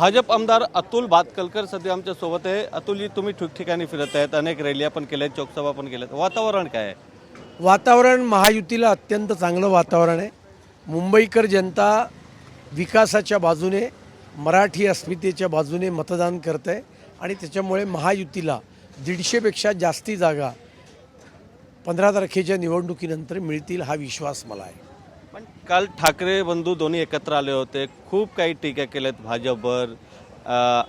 भाजप आमदार अतुल भातखळकर सध्या आमच्या सोबत आहे। अतुलजी, तुम्ही ठिकठिकाणी फिरत आहेत, अनेक रॅलिया पण केल्या, चौकसभा पण केल्यात, वातावरण काय आहे? वातावरण महायुतीला अत्यंत चांगलं वातावरण आहे। मुंबईकर जनता विकासाच्या बाजूने, मराठी अस्मितेच्या बाजूने मतदान करत आहे आणि त्याच्यामुळे महायुतीला 150पेक्षा जास्ती जागा 15 तारखेच्या निवडणुकीनंतर मिळतील हा विश्वास मला आहे। पण काल ठाकरे बंधू दोन्ही एकत्र आले होते, खूप काही टीका केल्यात भाजपवर,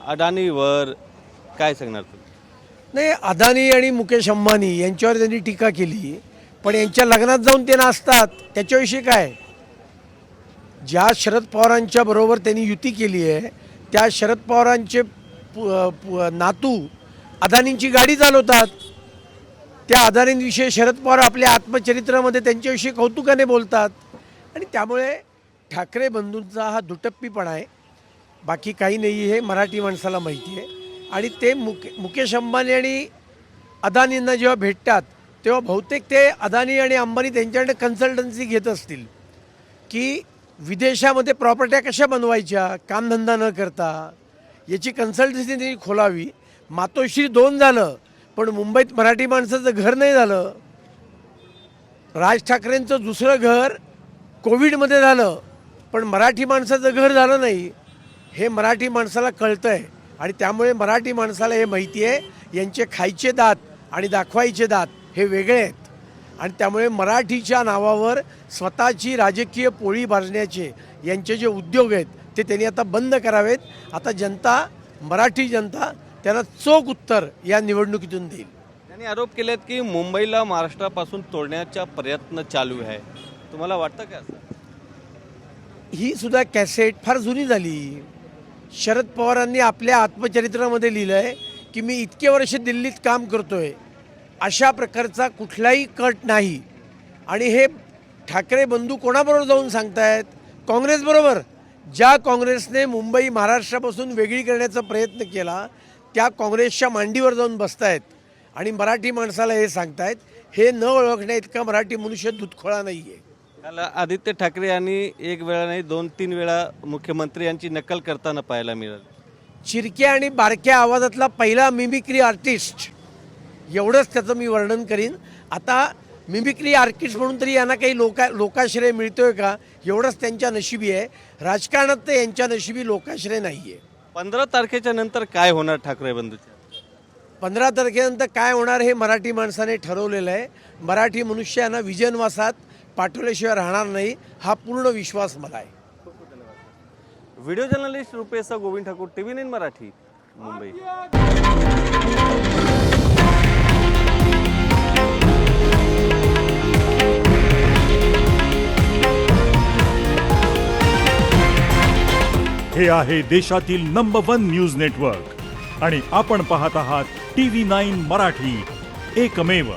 अडाणीवर, काय सांगणार तुम्ही? नाही, अदानी आणि मुकेश अंबानी यांच्यावर त्यांनी टीका केली, पण यांच्या लग्नात जाऊन ते नाचतात, त्याच्याविषयी काय? ज्या शरद पवारांच्या बरोबर त्यांनी युती केली आहे त्या शरद पवारांचे नातू अदानींची गाडी चालवतात। त्या अदानींविषयी शरद पवार आपल्या आत्मचरित्रामध्ये त्यांच्याविषयी कौतुकाने बोलतात आणि त्यामुळे ठाकरे बंधूंचा हा दुटप्पीपणा आहे, बाकी काही नाही, हे मराठी माणसाला माहिती आहे। आणि ते मुकेश अंबानी आणि अदानींना जेव्हा भेटतात तेव्हा बहुतेक ते अदानी आणि अंबानी त्यांच्याकडे कन्सल्टन्सी घेत असतील की विदेशामध्ये प्रॉपर्ट्या कशा बनवायच्या कामधंदा न करता, याची कन्सल्टन्सी त्यांनी खोलावी। मातोश्री 2 झालं पण मुंबईत मराठी माणसाचं घर नाही झालं। राज ठाकरेंचं दुसरं घर कोविडमध्ये झालं पण मराठी माणसाचं घर झालं नाही, हे मराठी माणसाला कळतं आहे। आणि त्यामुळे मराठी माणसाला हे माहिती आहे यांचे खायचे दात आणि दाखवायचे दात हे वेगळे आहेत आणि त्यामुळे मराठीच्या नावावर स्वतःची राजकीय पोळी भाजण्याचे यांचे जे उद्योग आहेत ते त्यांनी आता बंद करावेत। आता जनता, मराठी जनता त्यांना चोख उत्तर या निवडणुकीतून देईल। त्यांनी आरोप केलेत की मुंबईला महाराष्ट्रापासून तोडण्याचा प्रयत्न चालू आहे, तुम्हाला वाटतं का असं? ही सुद्धा कॅसेट फार जुनी झाली। शरद पवारांनी आपल्या आत्मचरित्रामध्ये लिहिलं आहे की मी इतके वर्ष दिल्लीत काम करतोय, अशा प्रकारचा कुठलाही कट नाही। आणि हे ठाकरे बंधू कोणाबरोबर जाऊन सांगतायत? काँग्रेसबरोबर। ज्या काँग्रेसने मुंबई महाराष्ट्रापासून वेगळी करण्याचा प्रयत्न केला त्या काँग्रेसच्या मांडीवर जाऊन बसतायत आणि मराठी माणसाला हे सांगतायत। हे न ओळखण्या इतका मराठी मनुष्य दुधखोळा नाही आहे। त्याला आदित्य ठाकरे यांनी एक वेळा नाही 2-3 वेळा मुख्यमंत्री यांची नक्कल करताना पाहायला मिळालं। चिरक्या आणि बारक्या आवाजातला पहिला मिमिक्री आर्टिस्ट, एवढंच त्याचं मी वर्णन करीन। आता मिमिक्री आर्टिस्ट म्हणून तरी यांना काही लोकाश्रय मिळतोय का? एवढंच त्यांच्या नशिबी आहे। राजकारणात तर यांच्या नशिबी लोकाश्रय नाही आहे। 15 तारखेच्या नंतर काय होणार ठाकरे बंधूच्या? 15 तारखेनंतर काय होणार हे मराठी माणसाने ठरवलेलं आहे। मराठी मनुष्याना विजनवासात पाठवल्याशिवाय राहणार नाही, हा पूर्ण विश्वास मला आहे। Video journalist Rupesh Govind Thakur, TV9 Marathi, Mumbai. हे आहे देशातील नंबर 1 न्यूज नेटवर्क आणि आपण पाहत आहात TV9 मराठी, एकमेव।